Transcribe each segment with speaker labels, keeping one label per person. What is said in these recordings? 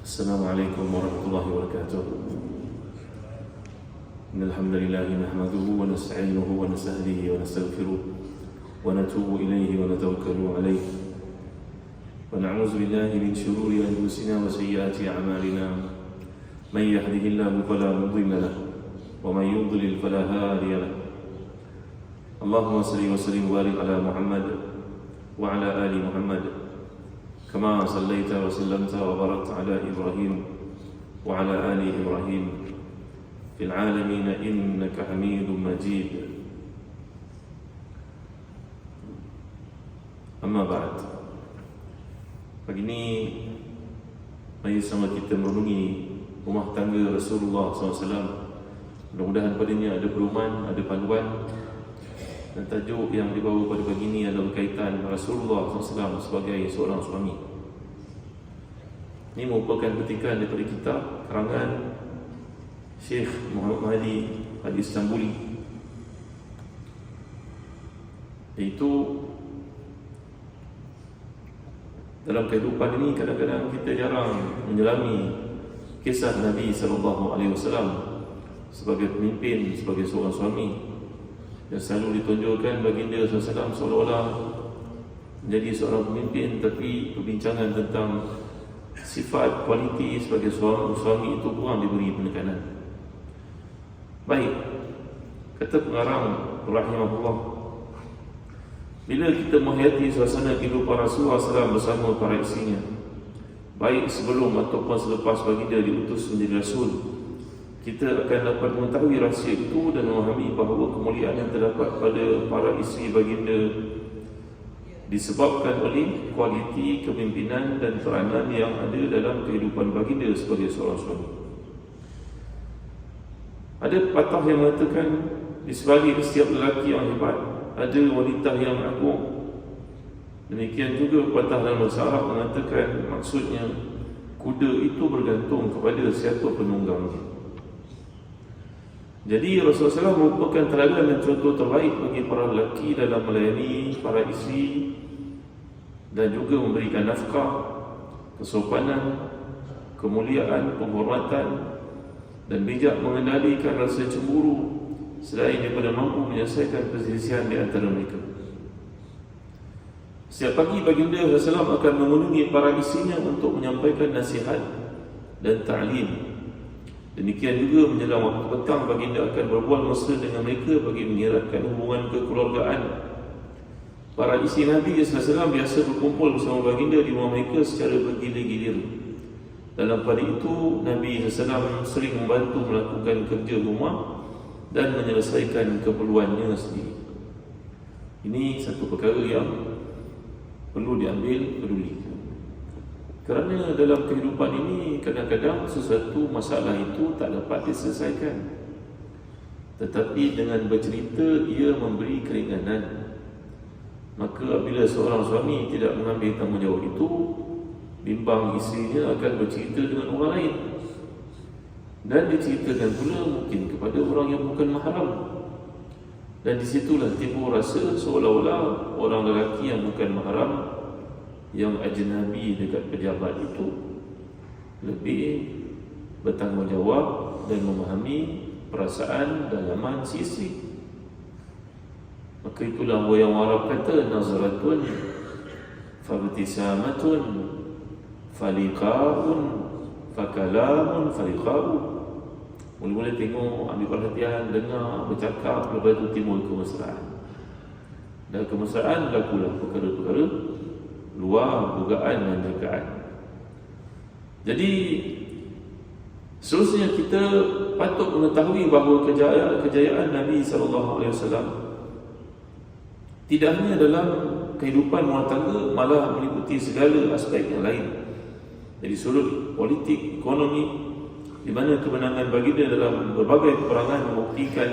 Speaker 1: السلام عليكم ورحمة الله وبركاته. إن الحمد لله نحمده ونستعينه ونستهديه ونستغفره ونتوب إليه ونتوكل عليه ونعوذ بالله من شرور أنفسنا وسيئات أعمالنا. من يهده الله فلا مضل له ومن يضلل فلا هادي له. اللهم صل وسلم وبارك على محمد وعلى آل محمد كما صليت وسلمت وباركت على إبراهيم وعلى آل إبراهيم في العالمين إنك حميد مجيد. Amma ba'd. Pagi ini mari sama kita merenungi rumah tangga Rasulullah SAW. Mudah-mudahan padanya ada perumahan, ada panduan. Dan tajuk yang dibawa pada pagi ini adalah berkaitan Rasulullah SAW sebagai seorang suami. Ini merupakan petikan daripada kitab karangan Syekh Muhammad Mahdi Al-Istanbuli, iaitu dalam kehidupan ini kadang-kadang kita jarang menyelami kisah Nabi SAW sebagai pemimpin, sebagai seorang suami. Dan selalu ditunjukkan baginda SAW seolah-olah menjadi seorang pemimpin, tapi perbincangan tentang sifat kualiti sebagai suami itu kurang diberi penekanan. Baik, kata pengarang rahimahullah, bila kita menghayati suasana kehidupan Rasulullah SAW bersama para isinya, baik sebelum ataupun selepas baginda diutus menjadi Rasul, kita akan dapat mengetahui rahsia itu dan memahami bahawa kemuliaan yang terdapat pada para isteri baginda disebabkan oleh kualiti kepimpinan dan peranan yang ada dalam kehidupan baginda sebagai seorang suami. Ada pepatah yang mengatakan, di sebalik setiap lelaki yang hebat ada wanita yang agung. Demikian juga pepatah dalam bahasa Arab mengatakan, maksudnya kuda itu bergantung kepada siapa penunggangnya. Jadi Rasulullah SAW merupakan teladan dan contoh terbaik bagi para lelaki dalam melayani para isteri dan juga memberikan nafkah, kesopanan, kemuliaan, penghormatan dan bijak mengendalikan rasa cemburu selain daripada mampu menyelesaikan perselisihan di antara mereka. Setiap pagi baginda Rasulullah SAW akan mengunjungi para isterinya untuk menyampaikan nasihat dan ta'lim. Demikian juga menjelang waktu petang baginda akan berbual mesra dengan mereka bagi mengeratkan hubungan kekeluargaan. Para isteri Nabi SAW biasa berkumpul bersama baginda di rumah mereka secara bergilir-gilir. Dalam pada itu Nabi SAW sering membantu melakukan kerja rumah dan menyelesaikan keperluannya sendiri. Ini satu perkara yang perlu diambil peduli. Kerana dalam kehidupan ini kadang-kadang sesuatu masalah itu tak dapat diselesaikan, tetapi dengan bercerita ia memberi keringanan. Maka apabila seorang suami tidak mengambil tanggungjawab itu, bimbang isterinya akan bercerita dengan orang lain, dan diceritakan pula mungkin kepada orang yang bukan mahram. Dan disitulah timbul rasa seolah-olah orang lelaki yang bukan mahram, yang ajnabi dekat pejabat itu lebih bertanggungjawab dan memahami perasaan dalaman si isteri. Maka itulah yang Arab kata, nazaratun fabtisamatun faliqa'un fakalamun faliqa'u. Mula-mula tengok, ambil perhatian, dengar, bercakap, lepas itu timbul kemesraan. Dan kemesraan berlakulah perkara-perkara luar dugaan dan jagaan. Jadi seterusnya kita patut mengetahui bahawa kejayaan Nabi SAW tidak hanya dalam kehidupan rumah tangga, malah meliputi segala aspek yang lain. Dari sudut politik, ekonomi, di mana kemenangan baginda dalam berbagai peperangan membuktikan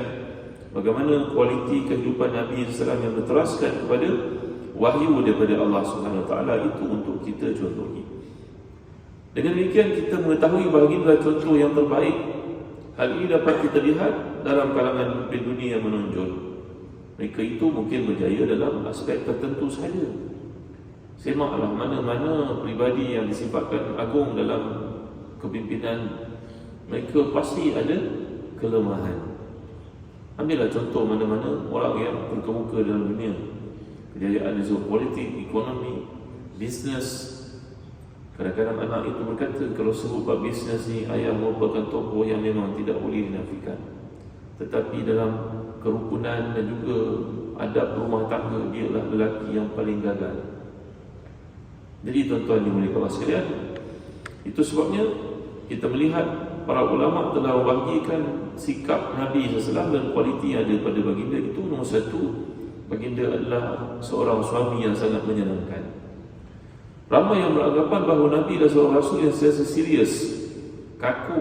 Speaker 1: bagaimana kualiti kehidupan Nabi SAW yang berteraskan kepada wahyu daripada Allah SWT itu untuk kita contohi. Dengan demikian kita mengetahui bahagian contoh yang terbaik. Hal ini dapat kita lihat dalam kalangan pemimpin dunia yang menonjol. Mereka itu mungkin berjaya dalam aspek tertentu sahaja. Semaklah mana-mana pribadi yang disifatkan agung dalam kepimpinan mereka pasti ada kelemahan. Ambillah contoh mana-mana orang yang berkemuka dalam dunia, kejayaan dari segi politik, ekonomi, bisnes. Kadang-kadang anak itu berkata, kalau sebut bab bisnes ni, ayah merupakan tokoh yang memang tidak boleh dinafikan. Tetapi dalam kerukunan dan juga adab rumah tangga, dia adalah lelaki yang paling gagal. Jadi tuan-tuan dimuliakan Allah sekalian, itu sebabnya kita melihat para ulama telah membahagikan sikap Nabi SAW dan kualiti yang ada pada baginda itu. Nombor satu, baginda adalah seorang suami yang sangat menyenangkan. Ramai yang beranggapan bahawa Nabi adalah seorang rasul yang sentiasa serius, kaku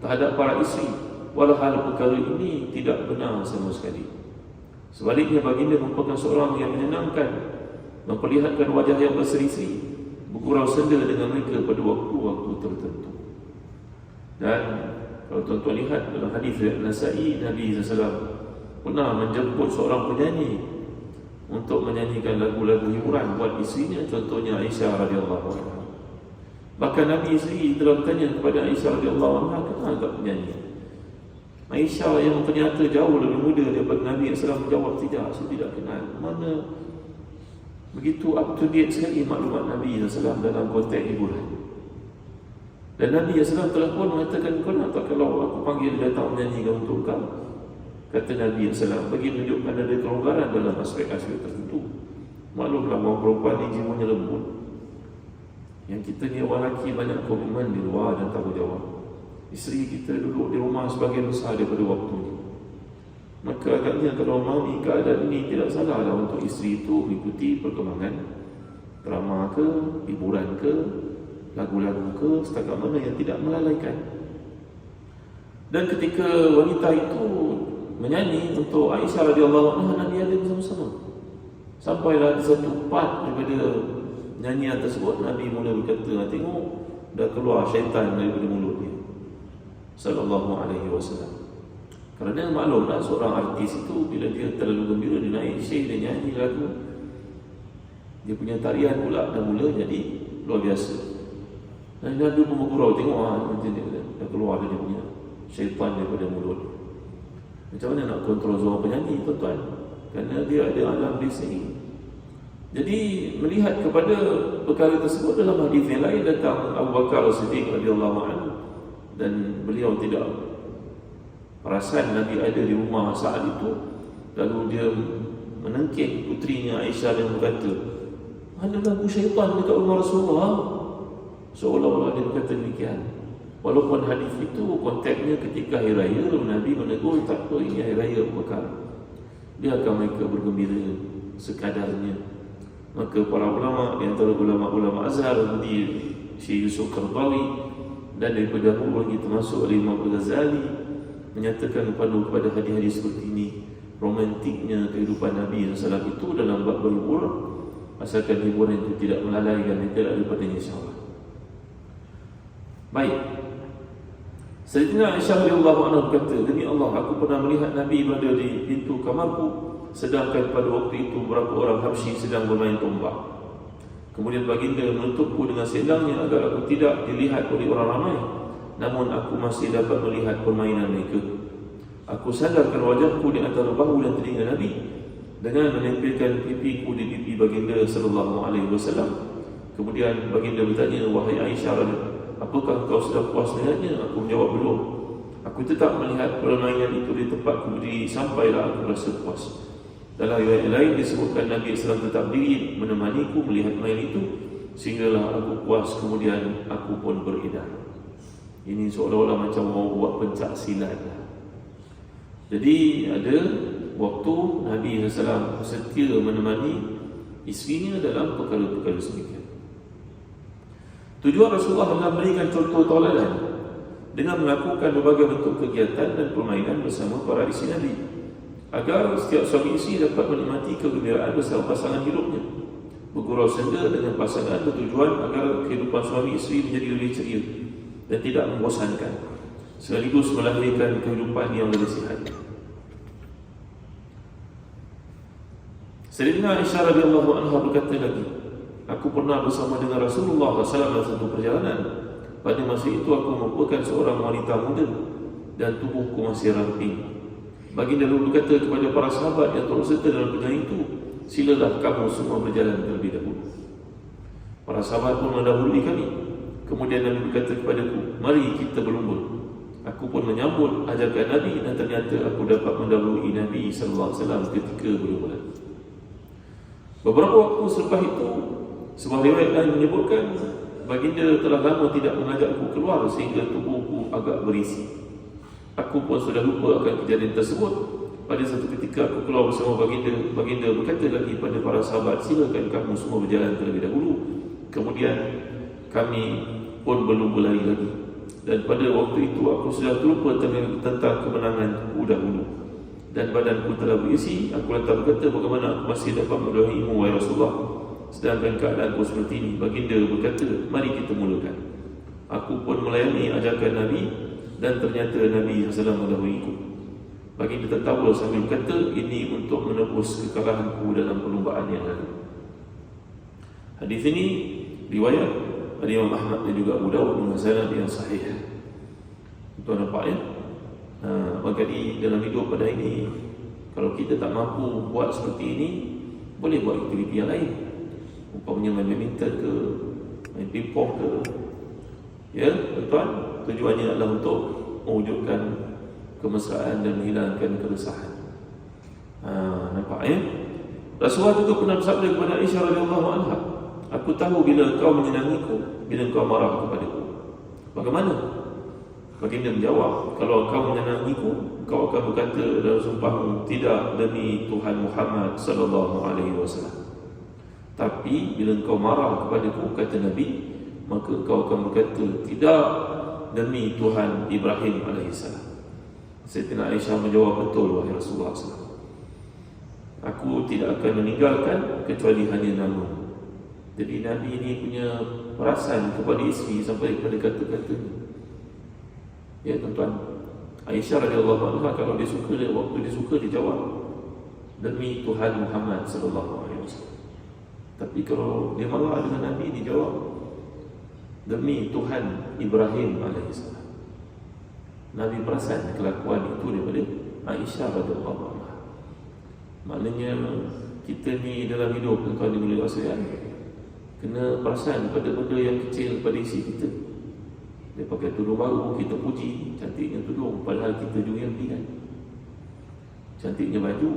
Speaker 1: terhadap para isteri. Walhal perkara ini tidak benar sama sekali. Sebaliknya, baginda merupakan seorang yang menyenangkan, memperlihatkan wajah yang berseri-seri, bergurau senda dengan mereka pada waktu-waktu tertentu. Dan kalau tuan-tuan lihat dalam hadis riwayat Nasa'i, Nabi SAW pernah menjemput seorang penyanyi untuk menyanyikan lagu-lagu hiburan buat isterinya, contohnya Aisyah radhiyallahu anha. Bahkan Nabi sendiri telah bertanya kepada Aisyah radhiyallahu anha, kenal tak penyanyi? Aisyah yang ternyata jauh lebih muda daripada Nabi SAW menjawab, tidak, saya tidak kenal. Mana begitu up to date sekali maklumat Nabi SAW dalam konteks hiburan. Dan Nabi SAW telah pun mengatakan, kau nak tak kalau aku panggil datang menyanyikan untuk kau? Kata Nabi SAW, bagi menunjukkan ada kelonggaran dalam aspek-aspek tertentu. Maklumlah orang perempuan ni jiwanya lembut. Yang kita ni orang lelaki banyak komitmen di luar dan tanggungjawab. Isteri kita duduk di rumah sebagian besar daripada waktunya. Maka agaknya kalau memahami keadaan ini, tidak salahlah untuk isteri itu mengikuti perkembangan drama ke, hiburan ke, lagu-lagu ke, setakat mana yang tidak melalaikan. Dan ketika wanita itu menyanyi untuk Aisyah radhiyallahu anha, Nabi ada bersama-sama. Sampailah di satu part daripada nyanyian tersebut, Nabi mula berkata, tengok dah keluar syaitan daripada mulut dia, sallallahu alaihi wasallam. Kerana maklumlah seorang artis itu bila dia terlalu gembira, dia naik syekh, dia nyanyi lagu, dia punya tarian pula dah mula jadi luar biasa. Dan Nabi pun bergurau, tengok macam dia dah keluar dia punya syaitan daripada mulut. Macam mana nak kontrol seorang penyanyi, tuan-tuan? Kerana dia ada alam di sini. Jadi melihat kepada perkara tersebut, dalam hadis yang lain datang Abu Bakar As-Siddiq radhiyallahu anhu, dan beliau tidak perasan Nabi ada di rumah saat itu. Lalu dia menengking putrinya Aisyah dan berkata, ada lagu syaitan dekat rumah Rasulullah. Seolah-olah dia berkata demikian. Walaupun hadis itu konteksnya ketika hari raya, Nabi menegur, tak apa, ini hari raya Abu Bakar, biarkan mereka bergembira sekadarnya. Maka para ulama, di antara ulama-ulama Azhar seperti Syekh Yusuf Qaradawi dan daripada dahulu lagi termasuk Imam Al-Ghazali, menyatakan kepada hadis-hadis seperti ini, romantiknya kehidupan Nabi SAW itu dalam bab berhibur, asalkan hiburan itu tidak melalaikan mereka daripadanya, insyaAllah. Baik, Sayyidina Aisyah radhiyallahu anha berkata, demi Allah, aku pernah melihat Nabi berada di pintu kamarku, sedangkan pada waktu itu beberapa orang Habsyi sedang bermain tombak. Kemudian baginda menutupku dengan selangnya agar aku tidak dilihat oleh orang ramai, namun aku masih dapat melihat permainan mereka. Aku sandarkan wajahku di antara bahu dan telinga Nabi dengan menempelkan pipiku di pipi baginda sallallahu alaihi wasallam. Kemudian baginda bertanya, wahai Aisyah, apakah kau sudah puas dengannya? Aku menjawab, belum. Aku tetap melihat permainan itu di tempatku berdiri sampailah aku rasa puas. Dalam riwayat lain disebutkan Nabi SAW tetap diri menemaniku melihat main itu sehinggalah aku puas, kemudian aku pun beredar. Ini seolah-olah macam mau buat pencak silat. Jadi ada waktu Nabi SAW setia menemani isterinya dalam perkara-perkara sedemikian. Tujuan Rasulullah adalah memberikan contoh tauladan dengan melakukan berbagai bentuk kegiatan dan permainan bersama para isteri Nabi, agar setiap suami isteri dapat menikmati kegembiraan bersama pasangan hidupnya. Bergurau senda dengan pasangan bertujuan agar kehidupan suami isteri menjadi lebih ceria dan tidak membosankan, sekaligus melahirkan kehidupan yang lebih sihat. Sayyidina Aisyah radhiyallahu anha berkata lagi, aku pernah bersama dengan Rasulullah SAW dalam satu perjalanan. pada masa itu aku merupakan seorang wanita muda dan tubuhku masih ramping. Baginda lalu berkata kepada para sahabat yang turut serta dalam perjalanan itu, silalah kamu semua berjalan terlebih dahulu. Para sahabat pun mendahului kami. Kemudian Nabi berkata kepadaku, mari kita berlumba. Aku pun menyambut ajakan Nabi dan ternyata aku dapat mendahului Nabi SAW ketika berlumba. Beberapa waktu selepas itu, sebuah riwayat lain menyebutkan baginda telah lama tidak mengajakku keluar sehingga tubuhku agak berisi. Aku pun sudah lupa akan kejadian tersebut. Pada satu ketika aku keluar bersama baginda berkata lagi pada para sahabat, silakan kamu semua berjalan terlebih dahulu. Kemudian kami pun berlumba lari lagi. Dan pada waktu itu aku sudah terlupa tentang kemenanganku dahulu. Dan badanku telah berisi. Aku lantas berkata, bagaimana aku masih dapat medoahimu, wahai Rasulullah, sedangkan keadaanku seperti ini. Baginda berkata, mari kita mulakan. Aku pun melayani ajakan Nabi dan ternyata Nabi SAW mendahuluiku. Baginda tertawa sambil berkata, ini untuk menebus kekalahanku dalam perlumbaan yang lalu. Hadis ini riwayat Imam Ahmad dan juga Abu Dawud dengan sanad yang sahih. Tuan nampak ya? Jadi dalam hidup pada ini, kalau kita tak mampu buat seperti ini, boleh buat aktiviti yang lain. Umpamanya main badminton ke, main pingpong ke. Ya, tuan, tujuannya adalah untuk mewujudkan kemesraan dan menghilangkan keresahan. Nampak ya? Rasulullah juga pernah bersabda kepada Aisyah radhiyallahu anha, aku tahu bila kau menyenangiku, bila kau marah kepadaku. Bagaimana? Baginda menjawab, kalau kau menyenangiku, kau akan berkata dalam sumpahmu, tidak demi Tuhan Muhammad sallallahu alaihi wasallam. Tapi bila kau marah kepadaku, kata Nabi, maka kau akan berkata, tidak demi Tuhan Ibrahim alaihissalam. Sayyidina Aisyah menjawab, betul wahai Rasulullah SAW. Aku tidak akan meninggalkan kecuali hanya nama. Jadi Nabi ini punya perasaan kepada isteri sampai kepada kata-kata. Ya tuan-tuan, Aisyah radhiyallahu anha kalau dia suka, waktu dia suka dia jawab demi Tuhan Muhammad sallallahu alaihi wasallam. Tapi kalau dia marah dengan Nabi, dia jawab demi Tuhan Ibrahim alaihissalam. Nabi perasan kelakuan itu daripada Aisyah radhiyallahu anha. Maknanya kita ni dalam hidup, tuan-tuan dimulai sekalian, kena perasan pada benda yang kecil pada isi kita. Dia pakai tudung baru, kita puji cantiknya tudung, padahal kita juga yang beli kan. Cantiknya baju,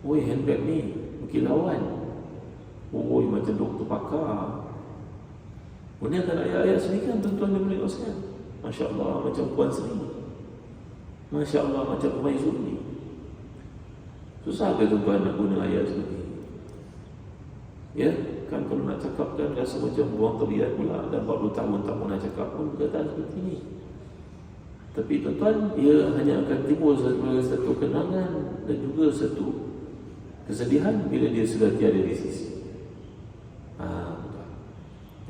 Speaker 1: oi handbag ni berkilauan, oi macam doktor pakar. Gunakan ayat-ayat sini kan tuan-tuan yang boleh sekalian. Masya Allah macam Puan Sri, Masya Allah macam Permaisuri. Susah ke tuan-tuan nak guna ayat seperti ini? Ya, kan kalau nak cakap kan rasa macam buang terlihat pula. Dah 40 tahun tak pernah cakap pun perkataan seperti ini. Tapi tuan-tuan, ia hanya akan timbul sebagai satu kenangan dan juga satu kesedihan bila dia sudah tiada di sisi.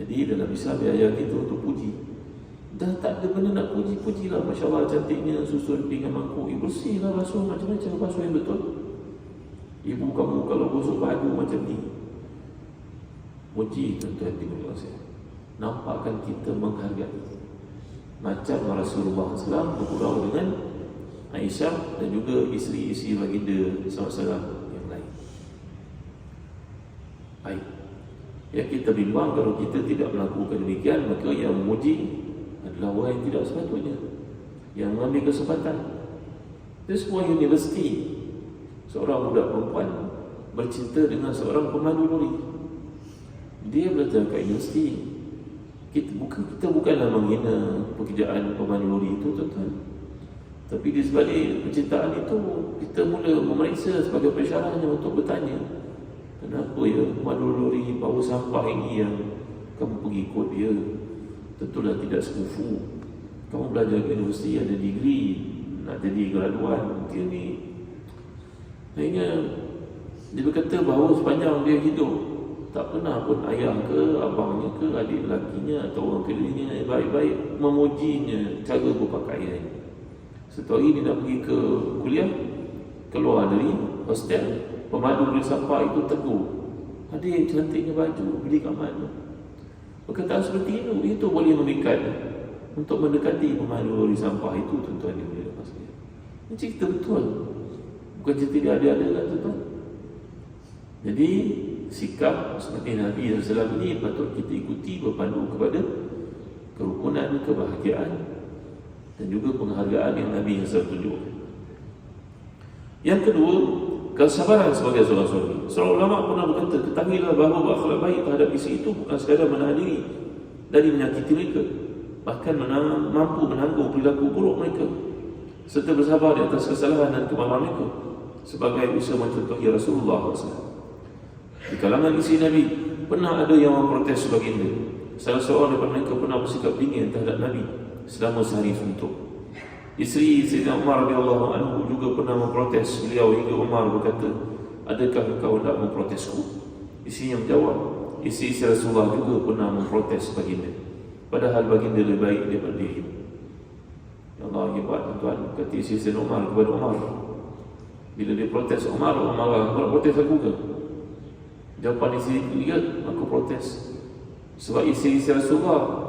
Speaker 1: Jadi dalam Islam ayat kita untuk puji. Dah tak ada benda nak puji-pujilah. Masya Allah cantiknya susun pinggan mangkuk. Bersihlah, basuh macam-macam, basuh yang betul. Ibu kamu kalau gosok baju macam ni, puji tuan-tuan di Malaysia. Nampakkan kita menghargai. Macam Rasulullah SAW bergurau dengan Aisyah dan juga isteri-isteri baginda SAW yang lain. Baik. Yang kita bimbang kalau kita tidak melakukan demikian, maka yang memuji adalah orang yang tidak sepatutnya, yang mengambil kesempatan. Di sebuah universiti, seorang budak perempuan bercinta dengan seorang pemandu lori. Dia belajar kat universiti. Kita bukanlah menghina pekerjaan pemandu lori itu, tuan-tuan. Tapi di sebalik percintaan itu, kita mula memeriksa sebagai persyaratnya untuk bertanya, kenapa ya pemandu lori bawa sampah ini yang kamu pergi ikut dia? Tentulah tidak sekufu. Kamu belajar ke universiti, ada degree, nak jadi graduan, mungkin ni. Akhirnya dia berkata bahawa sepanjang dia hidup, tak pernah pun ayah ke, abangnya ke, adik lakinya atau orang kelilingnya baik-baik memujinya cara berpakaian. Setelah ini dia nak pergi ke kuliah, keluar dari hostel, pemandu lori sampah itu tegur, adik cantiknya baju, beli kat mana? Perkataan seperti itu boleh memikat untuk mendekati pemandu lori sampah itu, tuan-tuan yang mulia sekalian. Ini cerita betul, bukan cerita dia ada kan, tuan-tuan. Jadi sikap seperti Nabi SAW ini patut kita ikuti, berpandu kepada kerukunan, kebahagiaan dan juga penghargaan yang Nabi SAW tunjukkan. Yang kedua, kesabaran sebagai seorang suami. Seorang ulama pernah berkata, ketahuilah bahawa berakhlak baik terhadap isteri itu bukan sekadar menahan diri dari menyakiti mereka, bahkan mampu menanggung perilaku buruk mereka serta bersabar di atas kesalahan dan kemarahan mereka, sebagai usaha mencontohi Rasulullah SAW. Di kalangan isteri Nabi pernah ada yang memprotes baginda. Salah seorang daripada mereka pernah bersikap dingin terhadap Nabi selama sehari suntuk. Isteri Sayyidina Umar radhiyallahu anhu juga pernah memprotes beliau, hingga Umar berkata, adakah engkau hendak memprotesku? Isteri yang menjawab, isteri Rasulullah juga pernah memprotes baginda, padahal baginda lebih baik daripada dia. Ya Allah, hebat tuan-tuan. Kata isteri Sayyidina Umar kepada Umar, bila dia protes Umar marah, kau nak protes aku ke? Jawapan isteri dia, aku protes sebab isteri Rasulullah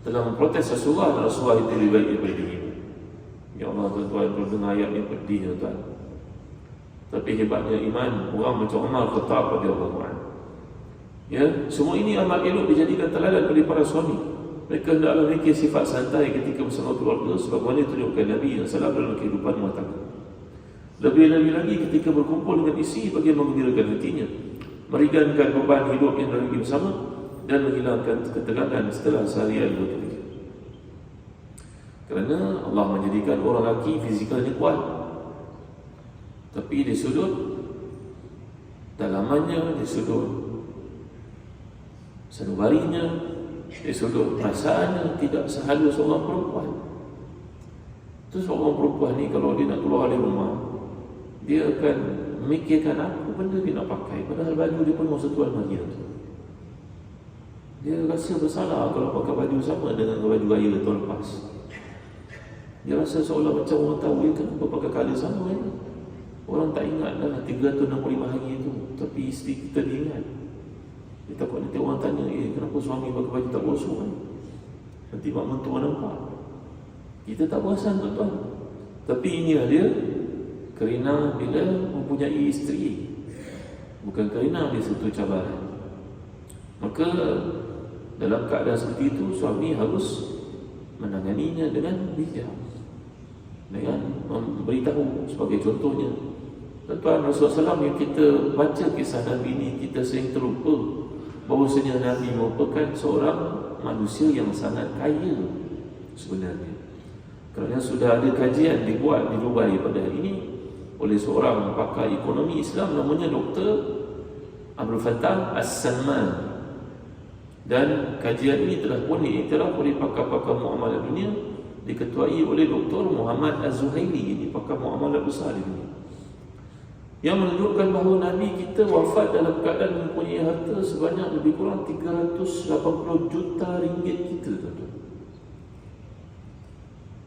Speaker 1: telah memprotes Rasulullah, dan Rasulullah itu lebih baik daripada dia. Ya Allah, tuan-tuan, kalau dengar ayat ni pedih, tuan-tuan. Tapi hebatnya iman orang macam Umar Khattab radhiyallahu anhu. Ya, semua ini amal elok dijadikan teladan oleh para suami. Mereka hendaklah memiliki sifat santai ketika bersama keluarga, sebagaimana ditunjukkan Nabi SAW dalam kehidupan rumah tangga. Lebih-lebih lagi ketika berkumpul dengan isteri bagi menggembirakan hatinya, meringankan beban hidup yang lagi bersama, dan menghilangkan ketegangan setelah seharian bekerja. Kerana Allah menjadikan orang lelaki fizikalnya kuat, tapi di sudut dalamannya, di sudut sanubarinya, di sudut perasaannya tidak sehalus seorang perempuan. Terus seorang perempuan ni kalau dia nak keluar dari rumah, dia akan memikirkan apa benda dia nak pakai, padahal baju dia penuh setuan mahir. Dia rasa bersalah kalau pakai baju sama dengan baju raya tahun lepas. Dia rasa seolah macam orang tahu dia kenapa pakai colour sama kan? Orang tak ingat dah 365 hari itu, tapi isteri kita diingat. Dia takut nanti orang tanya, kenapa suami pakai baju tak bosok kan? Nanti mak mentua nampak. Kita tak perasan, tuan-tuan. Tapi inilah dia, kerana bila mempunyai isteri, bukan kerana dia satu cabaran. Maka dalam keadaan seperti itu, suami harus menanganinya dengan bijak, dengan memberitahu. Sebagai contohnya, tuan-tuan, Rasulullah SAW yang kita baca kisah Nabi ini, kita sering terlupa bahawasanya Nabi merupakan seorang manusia yang sangat kaya sebenarnya. Kerana sudah ada kajian dibuat di Dubai pada hari ini oleh seorang pakar ekonomi Islam, namanya Dr. Abdul Fattah As-Salman. Dan kajian ini telah pun diiktiraf oleh pakar-pakar muamalah dunia, diketuai oleh Dr. Muhammad Az-Zuhaili, ini pakar muamalah besar di dunia, yang menunjukkan bahawa Nabi kita wafat dalam keadaan mempunyai harta sebanyak lebih kurang 380 juta ringgit kita, tuan-tuan,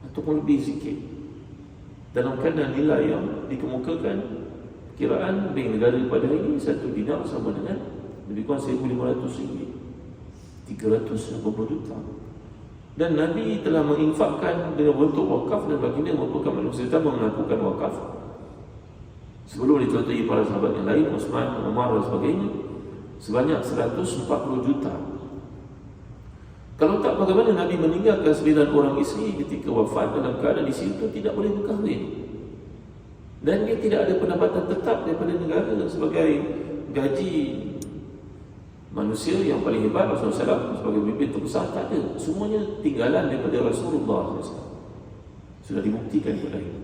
Speaker 1: ataupun lebih sikit. Dalam keadaan nilai yang dikemukakan, kiraan bank negara pada hari ini, 1 dinar sama dengan lebih kurang 1,500 ringgit, 380 juta. Dan Nabi telah menginfakkan dengan bentuk wakaf, dan baginda merupakan manusia pertama melakukan wakaf sebelum dicontohi para sahabat yang lain, Uthman, Umar dan sebagainya, sebanyak 140 juta. Kalau tak, bagaimana Nabi meninggalkan 9 orang isteri ketika wafat dalam keadaan di situ tidak boleh berkahwin, dan dia tidak ada pendapatan tetap daripada negara sebagai gaji manusia yang paling hebat. Rasulullah SAW sebagai pemimpin terbesar tak ada, semuanya tinggalan daripada Rasulullah SAW. Sudah dibuktikan kepada ini.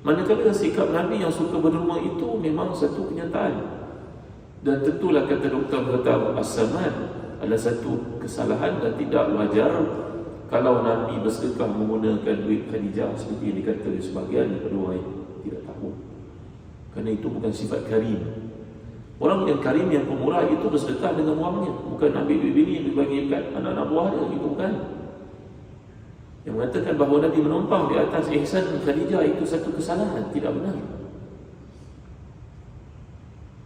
Speaker 1: Manakala sikap Nabi yang suka berderma itu memang satu kenyataan, dan tentulah kata Dr. Khattab As-Salman adalah satu kesalahan dan tidak wajar kalau Nabi bersedekah menggunakan duit Khadijah seperti yang dikata oleh sebahagian daripada orang yang tidak tahu. Kerana itu bukan sifat karim. Orang yang karim, yang pemurah, itu bersedekah dengan wangnya, bukan ambil duit bini dibagikan anak-anak buahnya. Itu bukan. Yang mengatakan bahawa Nabi menumpang di atas ihsan Khadijah itu satu kesalahan, tidak benar.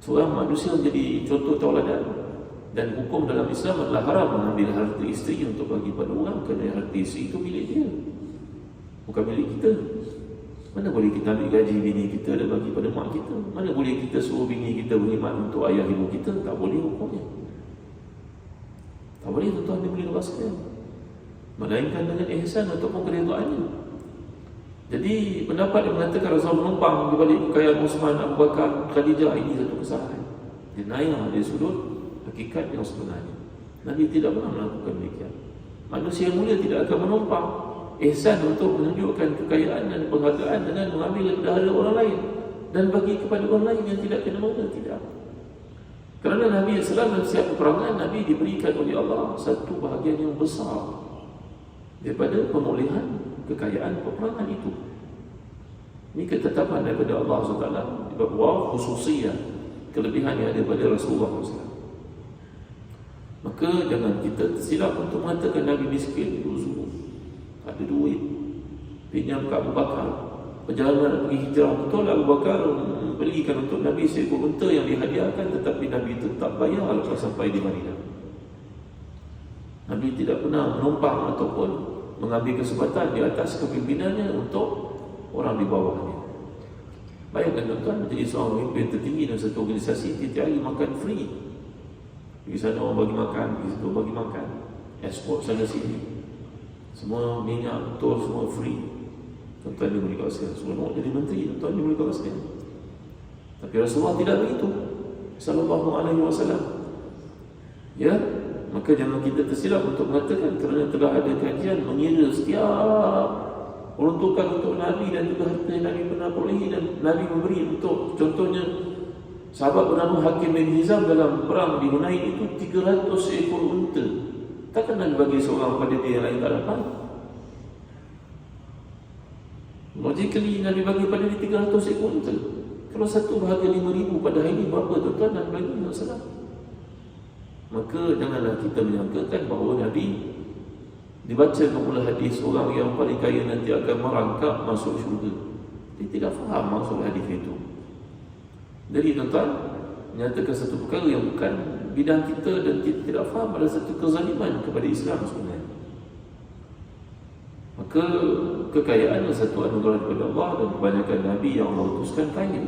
Speaker 1: Seorang manusia menjadi contoh tauladan Dan hukum dalam Islam adalah haram mengambil harta isteri untuk bagi pada orang, kerana harta isteri itu milik dia, bukan milik kita. Mana boleh kita ambil gaji bini kita dan bagi pada mak kita? Mana boleh kita suruh bini kita berkhidmat untuk ayah ibu kita? Tak boleh hukumnya. Tak boleh, tuan-tuan dia boleh lepaskan, melainkan dengan ihsan ataupun keredaannya. Jadi pendapat yang mengatakan Rasulullah menumpang di balik kekayaan Uthman, Abu Bakar, Khadijah, ini satu kesalahan. Dia naik dari sudut hakikat yang sebenarnya. Nabi tidak pernah melakukan demikian. Manusia mulia tidak akan menumpang ihsan untuk menunjukkan kekayaan dan penghargaan dengan mengambil daripada orang lain dan bagi kepada orang lain yang tidak kena mengena. Tidak. Kerana Nabi SAW dalam setiap peperangan, Nabi diberikan oleh Allah satu bahagian yang besar daripada pemulihan kekayaan peperangan itu. Ini ketetapan daripada Allah SWT di bawah khususiyah, kelebihan yang ada pada Rasulullah SAW. Maka jangan kita tersilap untuk mengatakan Nabi miskin, dulu tak ada duit, pinjam ke Abu Bakar. Perjalanan pergi hijrah, betul Abu Bakar belikan untuk Nabi seekor unta yang dihadiahkan, tetapi Nabi tetap bayar lepas sampai di Madinah. Nabi tidak pernah menumpang ataupun mengambil kesempatan di atas kepimpinannya untuk orang di bawahnya. Bayangkan tuan-tuan, menjadi seorang pemimpin tertinggi dalam satu organisasi, tiap hari makan free. Pergi sana orang bagi makan, pergi situ bagi makan, ekspor sana sini, semua minyak, betul, semua free. Tuan-tuan dia boleh kawasan, semua nak jadi menteri, tuan-tuan dia boleh kawasan. Tapi Rasulullah tidak begitu, sallallahu alaihi wasallam. Ya, maka jangan kita tersilap untuk mengatakan kerana telah ada kajian mengira setiap peruntukan untuk Nabi dan juga harta yang Nabi pernah perolehi dan Nabi memberi untuk, contohnya sahabat bernama Hakim bin Hizam dalam perang di Hunain itu 300 ekor unta. Takkan Nabi bagi seorang pada dia yang lain tak dapat? Logically Nabi bagi pada dia 300 ekor unta. Kalau satu bahagian 5,000 pada hari ini, berapa tuan-tuan Nabi bagi? Masalah. Maka janganlah kita menyangkakan bahawa Nabi dibaca pemula hadis orang yang paling kaya nanti akan merangkak masuk syurga. Dia tidak faham maksud hadis itu. Jadi tuan-tuan, menyatakan satu perkara yang bukan bidang kita dan kita tidak faham pada satu kezaliman kepada Islam sebenarnya. Maka kekayaan adalah satu anugerah daripada Allah, dan kebanyakan Nabi yang Allah utuskan kaya.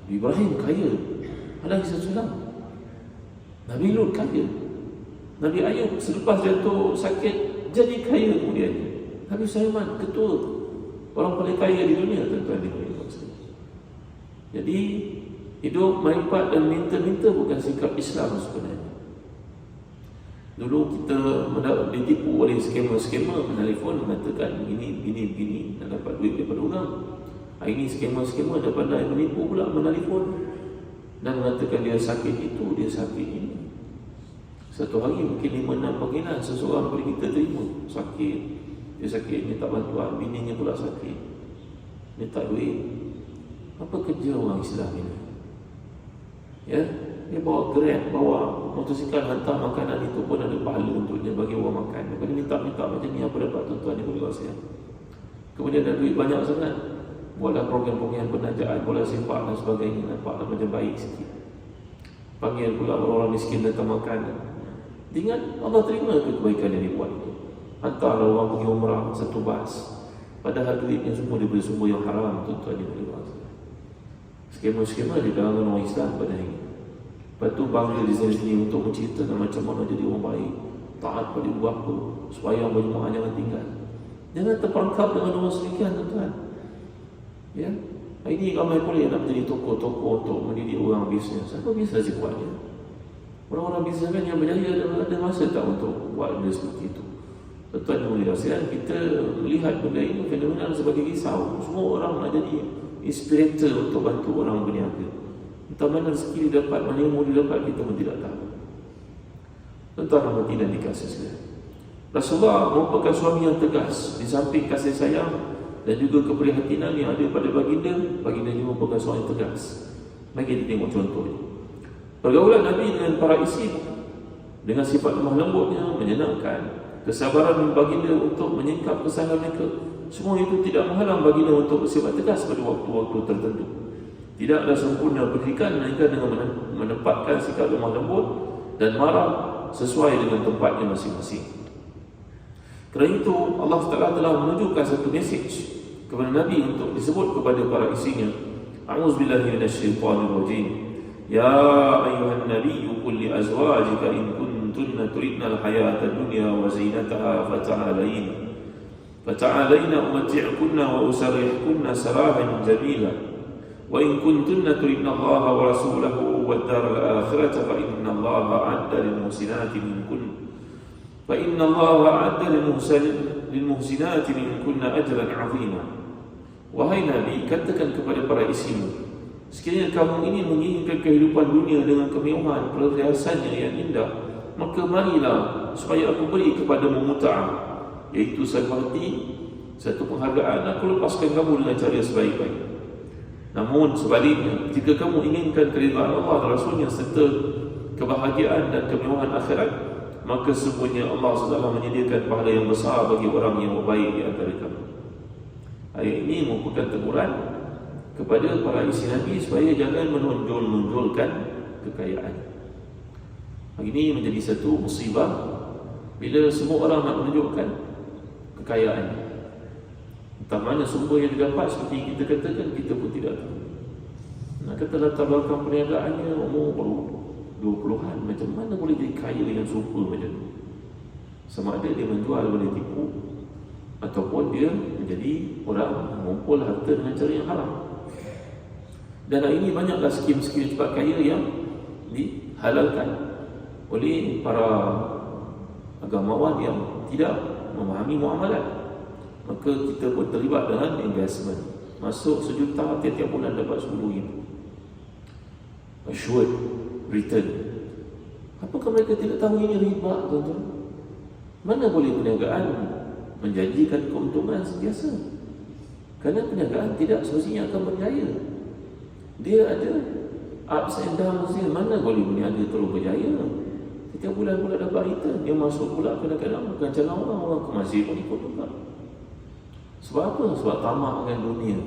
Speaker 1: Nabi Ibrahim kaya, alaihi salam. Nabi Lut kaya. Nabi Ayub selepas jatuh sakit jadi kaya kemudian. Nabi Sulaiman ketua orang paling kaya di dunia, tuan-tuan di dunia. Jadi hidup melipat dan minta-minta bukan sikap Islam sebenarnya. Dulu kita ditipu oleh skema-skema menelefon mengatakan begini dan dapat duit daripada orang. Hari ini skema-skema dah pandai menipu pula, menelefon dan mengatakan dia sakit itu, dia sakit ini. Satu hari mungkin 5-6 panggilan seseorang boleh kita terima. Sakit, dia sakit, minta bantuan, bininya pula sakit, minta duit. Apa kerja orang Islam ini? Ya, dia bawa Grab, bawa motosikal, hantar makanan itu pun ada pahala untuknya bagi orang makan. Maka dia minta macam ni, apa dapat tuan-tuan dia boleh rasa. Kemudian ada duit banyak sangat, buatlah program-program penajaan, bola sepak dan sebagainya, nampaklah macam baik sikit. Panggil pula orang-orang miskin datang makan. Dengan Allah terima kebaikan yang dibuat itu. Hantarlah orang pergi umrah satu bas, padahal duitnya semua diberi sumber yang haram, tuan-tuan dia boleh rasa. Skema-skema di kalangan orang Islam pada hari ini. Lepas tu bangga di sini untuk menceritakan macam mana jadi orang baik, taat pada ibu bapa, supaya berjemaah jangan tinggal. Jangan terperangkap dengan orang sedemikian, tuan-tuan. Ya, hari ini ramai pula yang nak menjadi tokoh-tokoh untuk mendidik orang bisnes. Apa bisa sih buatnya? Orang-orang bisnesmen yang berjaya ada masa tak untuk buat benda seperti itu? Tuan-tuan yang mulia sekalian, kita melihat benda ini fenomenal sebagai risau. Semua orang nak jadi inspirator untuk bantu orang berniaga. Entah mana rezeki dia dapat, mana ilmu dia dapat, kita pun tidak tahu. Tuan-tuan rahmati dan dikasihi sekalian, Rasulullah merupakan suami yang tegas. Di samping kasih sayang dan juga keprihatinan yang ada pada baginda juga merupakan suami yang tegas. Mari kita tengok contohnya. Pergaulan Nabi dengan para isteri dengan sifat lemah lembutnya, menyenangkan, kesabaran baginda untuk menyingkap kesalahan mereka, semua itu tidak menghalang baginda untuk bersifat tegas pada waktu-waktu tertentu. Tidak ada sempurna pendidikan melainkan dengan menempatkan sikap lemah lembut dan marah sesuai dengan tempatnya masing-masing. Kerana itu Allah Ta'ala telah menunjukkan satu mesej kepada Nabi untuk disebut kepada para isinya. A'udzubillahi minasyaitonirrajim. Ya ayyuhan nabiyyu qul li azwajika in kuntunna turidna al-hayata ad-dunya wa zinataha fata'alayna umatti'kunna wa usarrihkunna sarahan jamila wa in kuntunna turidna Allah wa rasulahu wad dar al-akhirata fa inna Allah a'adda lil muhsinati minkunna ajran 'azima. Wahai Nabi, katakan kepada para isimu, sekiranya kamu ini menginginkan kehidupan dunia dengan kemewahan perhiasannya yang indah, maka marilah supaya aku beri kepadamu mut'ah, iaitu seperti satu penghargaan. Aku lepaskan kamu dengan cara sebaik-baik. Namun sebaliknya, jika kamu inginkan keridhaan Allah dan Rasulnya serta kebahagiaan dan kemewahan akhirat, maka sesungguhnya Allah SWT menyediakan pahala yang besar bagi orang yang berbaik di antara kamu. Ayat ini merupakan teguran kepada para isi Nabi supaya jangan menonjol-nonjolkan kekayaan. Hari ini menjadi satu musibah bila semua orang nak menunjukkan kekayaan. Entah mana sumber yang didapat, seperti kita katakan, kita pun tidak tahu. Nak kata latar belakang perniagaannya umur baru 20-an, macam mana boleh jadi kaya dengan super macam tu? Sama ada dia menjual boleh tipu, ataupun dia menjadi orang mengumpul harta dengan cara yang haram. Dan hari ini banyaklah skim-skim cepat kaya yang dihalalkan oleh para agamawan yang tidak memahami muamalat. Maka kita pun terlibat dengan investment. Masuk 1 juta, tiap-tiap bulan dapat 10,000 assured return. Apakah mereka tidak tahu ini riba, tuan-tuan? Mana boleh perniagaan menjanjikan keuntungan sentiasa? Kerana perniagaan tidak semestinya akan berjaya. Dia ada ups and downs dia. Mana boleh berniaga terus berjaya? Setiap bulan pula dapat return. Dia masuk pula kadang-kadang bukan calon orang ke masjid pun ikut juga. Sebab apa? Sebab tamak dengan dunia.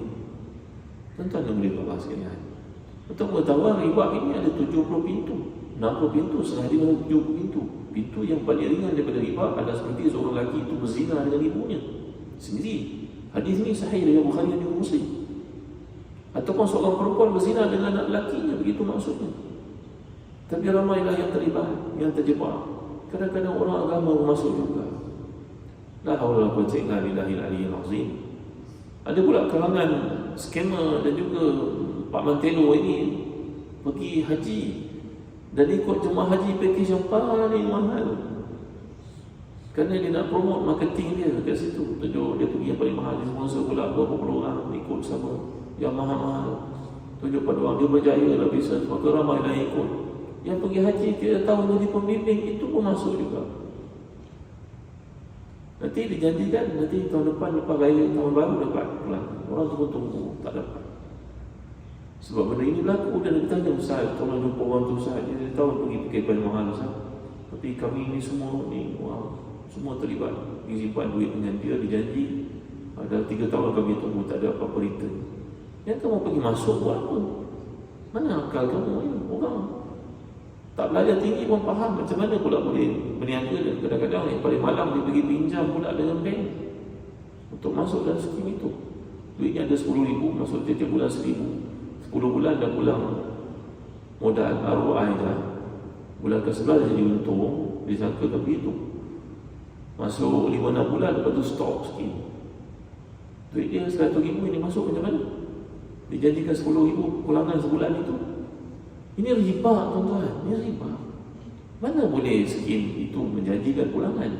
Speaker 1: Tuan-tuan yang boleh bahas sekalian, untuk mengetahui riba ini ada 70 pintu, 60 pintu, setengah dia ada 70 pintu. Pintu yang paling ringan daripada riba adalah seperti seorang lelaki itu berzina dengan ibunya sendiri. Hadis ini sahih dari Bukhari dan Muslim. Ataupun seorang perempuan berzina dengan anak lakinya, begitu maksudnya. Tapi ramailah yang terlibat, yang terjebak. Kadang-kadang orang agama masuk juga. La haula wala quwwata illa billahil aliyyil azim. Ada pula kalangan skamer dan juga Pak Mantelo ini pergi haji dan ikut jemaah haji package yang paling mahal. Kerana dia nak promote marketing dia kat situ. Tunjuk dia pergi yang paling mahal, dia sponsor pula berapa puluh orang ikut sama yang mahal-mahal. Tunjuk pada orang dia berjaya lah bisnes, maka ramai dah ikut. Yang pergi haji tidak tahu jadi pembimbing, itu pun masuk juga. Nanti dijanjikan nanti tahun depan lepas raya tahun baru dapat pulang. Orang tunggu-tunggu tak dapat. Sebab benda ini berlaku dan dia tanya, Ustaz, tolong jumpa orang tu Ustaz. Dia tahu pergi paling mahal Ustaz. Tapi kami ni semua ni, wow, semua terlibat. Disimpan duit dengan dia, dijanji ada 3 tahun kami tunggu tak ada apa-apa return. Yang kamu pergi masuk buat apa? Mana akal kamu ni? Orang tak belajar tinggi pun faham macam mana pula boleh berniaga. Dan kadang-kadang yang paling malam dia pergi pinjam pula dengan bank untuk masuk dalam skim itu. Duitnya ada 10,000, masuk tiap bulan 1,000. 10 bulan dah pulang modal ROI dah. Bulan ke-11 jadi untung, disangkakan begitu. Masuk 5-6 bulan, lepas tu stop skim. Duit dia 100,000 ini masuk macam mana? Dijanjikan 10,000 pulangan sebulan itu. Ini riba, tuan-tuan. Ini riba. Mana boleh skim itu menjanjikan pulangan?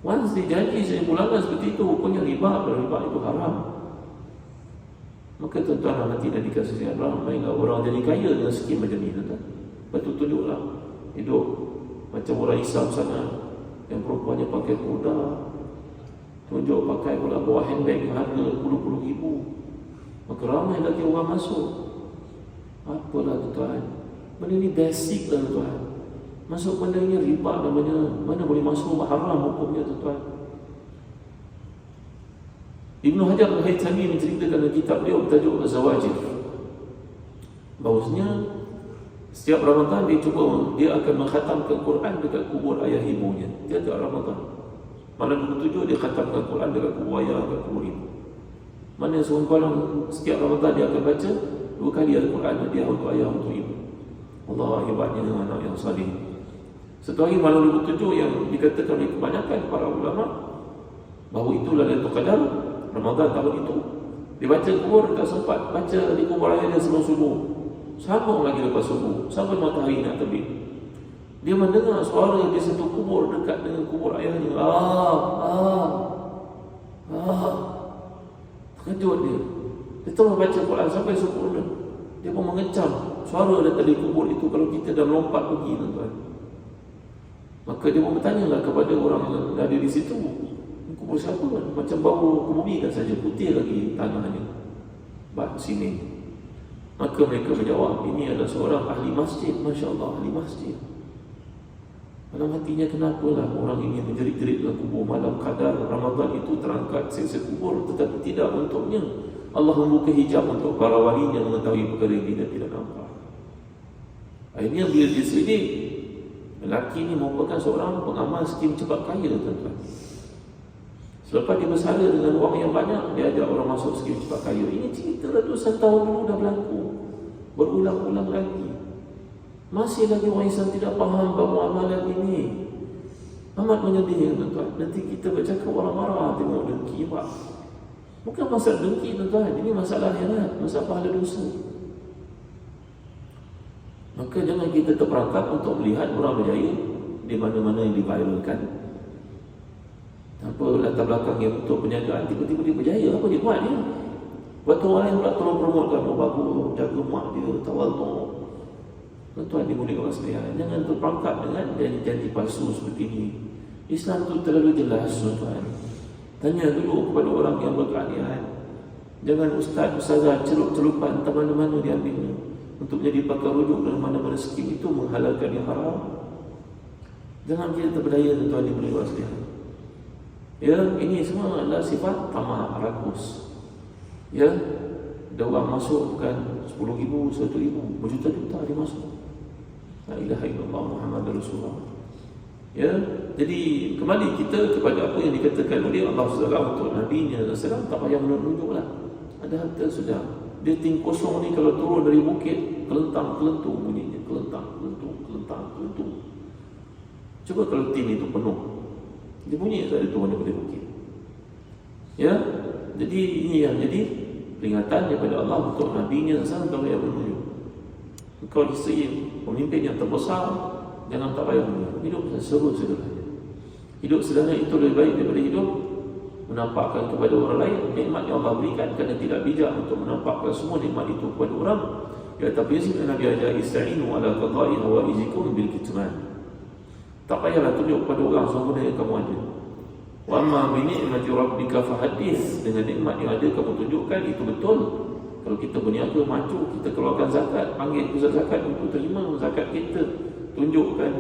Speaker 1: Once dijanji saya pulangan seperti itu, hukumnya riba. Kalau riba itu haram. Maka tuan-tuan nanti dah dikasih sihat ramailah orang jadi kaya dengan skim macam ni, tuan-tuan. Betul tunjuklah hidup macam orang Islam sana yang perempuannya pakai kuda, tunjuk pakai pula bawa handbag yang harga puluh-puluh ribu. Maka ramai lagi orang masuk. Apalah tuan-tuan, benda ni basic lah tuan-tuan. Masuk benda ni riba namanya. Mana boleh masuk, haram hukumnya tuan-tuan. Ibn Hajar Al-Haythami menceritakan dalam kitab dia bertajuk Az-Zawajir, bahawasanya Setiap Ramadan dia akan mengkhatamkan Quran dekat kubur ayah ibunya. Tiap Ramadan. Malam 27 dia khatamkan Quran dekat kubur ayah, dekat kubur ibu. Mana seorang setiap Ramadan dia akan baca 2 kali Al-Quran, dia untuk ayah, untuk ibu. Allah hebatnya anak yang salih. Satu hari malam 27 yang dikatakan oleh kebanyakan para ulama bahawa itulah Lailatul Qadar Ramadan tahun itu. Dia baca kubur, tak sempat baca di kubur ayah dia sebelum subuh. Sambung lagi lepas subuh sampai matahari nak terbit. Dia mendengar suara di satu kubur dekat dengan kubur ayahnya. Terkejut dia. Dia terus baca Quran sampai sempurna. Dia pun mengecam suara dari kubur itu kalau kita dah melompat pergi, tuan-tuan. Maka dia pun bertanyalah kepada orang yang ada di situ, kubur siapa kan? Macam bau kebumikan saja, putih lagi tanahnya, bak sini. Maka mereka menjawab, ini adalah seorang ahli masjid. Masya Allah, ahli masjid. Dalam hatinya, kenapalah orang ini menjerit-jerit dalam kubur malam Qadar Ramadan itu terangkat siksa kubur, tetapi tidak untuknya. Allah membuka hijab untuk para walinya mengetahui perkara yang dia tidak nampak. Akhirnya bila dia selidik, lelaki ini merupakan seorang pengamal skim cepat kaya, tuan-tuan. Selepas dia bersara dengan wang yang banyak, dia ajak orang masuk skim cepat kaya. Ini cerita ratusan tahun dulu dah berlaku, berulang-ulang lagi. Masih lagi orang Islam tidak faham bahawa amalan ini amat menyedihkan, tuan-tuan. Nanti kita bercakap orang marah, tengok dengki, pak. Bukan masalah dengki, tuan-tuan. Ini masalah akhirat, masalah pahala dosa. Maka jangan kita terperangkap untuk melihat orang berjaya di mana-mana yang diviralkan. Tanpa latar belakang yang untuk penjagaan, tiba-tiba dia berjaya. Apa dia buat dia? Waktu orang yang pula tolong promotekan, bagus, jaga mak dia, tawadhu. Tuan-tuan dimuliakan Allah sekalian, jangan terperangkap dengan janji-janji palsu seperti ini. Islam itu terlalu jelas, tuan-tuan. Tanya dulu kepada orang yang berkeahlian. Jangan ustaz-ustazah celup-celupan entah mana-mana diambilnya untuk menjadi pakar rujuk dalam mana-mana skim itu menghalalkan yang haram. Jangan kita terberdaya, tuan-tuan dimuliakan Allah sekalian. Ya, ini semua adalah sifat tamak, rakus. Ya, ada orang masuk bukan 10,000, 100,000, berjuta-juta dia masuk. La ilaha illallah Muhammad Rasulullah. Ya, jadi kembali kita kepada apa yang dikatakan oleh Allah SWT untuk Nabi-Nya SAW, tak payah menunjuklah. Ada harta sudah. Dia ting kosong ni kalau turun dari bukit, kelentang-kelentung bunyinya, kelentang-kelentung. Cuba kalau tim itu penuh, dia bunyi tak ada turun daripada bukit. Ya, jadi ini yang jadi peringatan daripada Allah untuk Nabi-Nya SAW, tak payah menunjuk. Kau isteri pemimpin yang terbesar, jangan tak payah menunjuk. Hidup seru sederhana. Hidup sederhana itu lebih baik daripada hidup menampakkan kepada orang lain nikmat yang Allah berikan, kerana tidak bijak untuk menampakkan semua nikmat itu kepada orang. Ya, tapi Nabi ajar ista'inu ala qada'i hawaijikum bil kitman. Tak payahlah tunjuk kepada orang semua yang kamu ada. Wa amma bi ni'mati rabbika fahaddits. Dengan nikmat yang ada kamu tunjukkan, itu betul. Kalau kita berniaga maju, kita keluarkan zakat, panggil pusat zakat untuk terima zakat kita, tunjukkan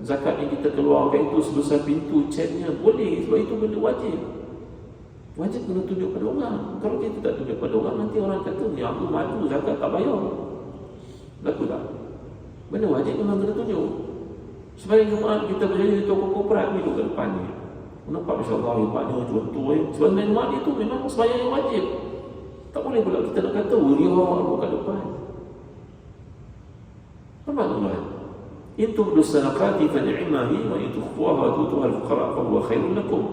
Speaker 1: zakat yang kita keluarkan itu sebesar pintu ceknya, boleh, sebab itu benda wajib. Wajib kena tunjuk pada orang. Kalau kita tak tunjuk pada orang, nanti orang kata ni aku maju zakat tak bayar. Berlaku tak? Benda wajib memang kena tunjuk. Sebagai Jumaat kita berjaya di toko korporat, duduk ke depan ni, nampak insyaAllah hebatnya, contoh sebagai Jumaat itu memang sembahyang yang wajib. Tak boleh pula kita nak kata wiriah bukan depan. Apa tuan? Itu bersadaqati fa ni'mahi wa itu khuwaha tutuha al-fuqara fa huwa khairun lakum.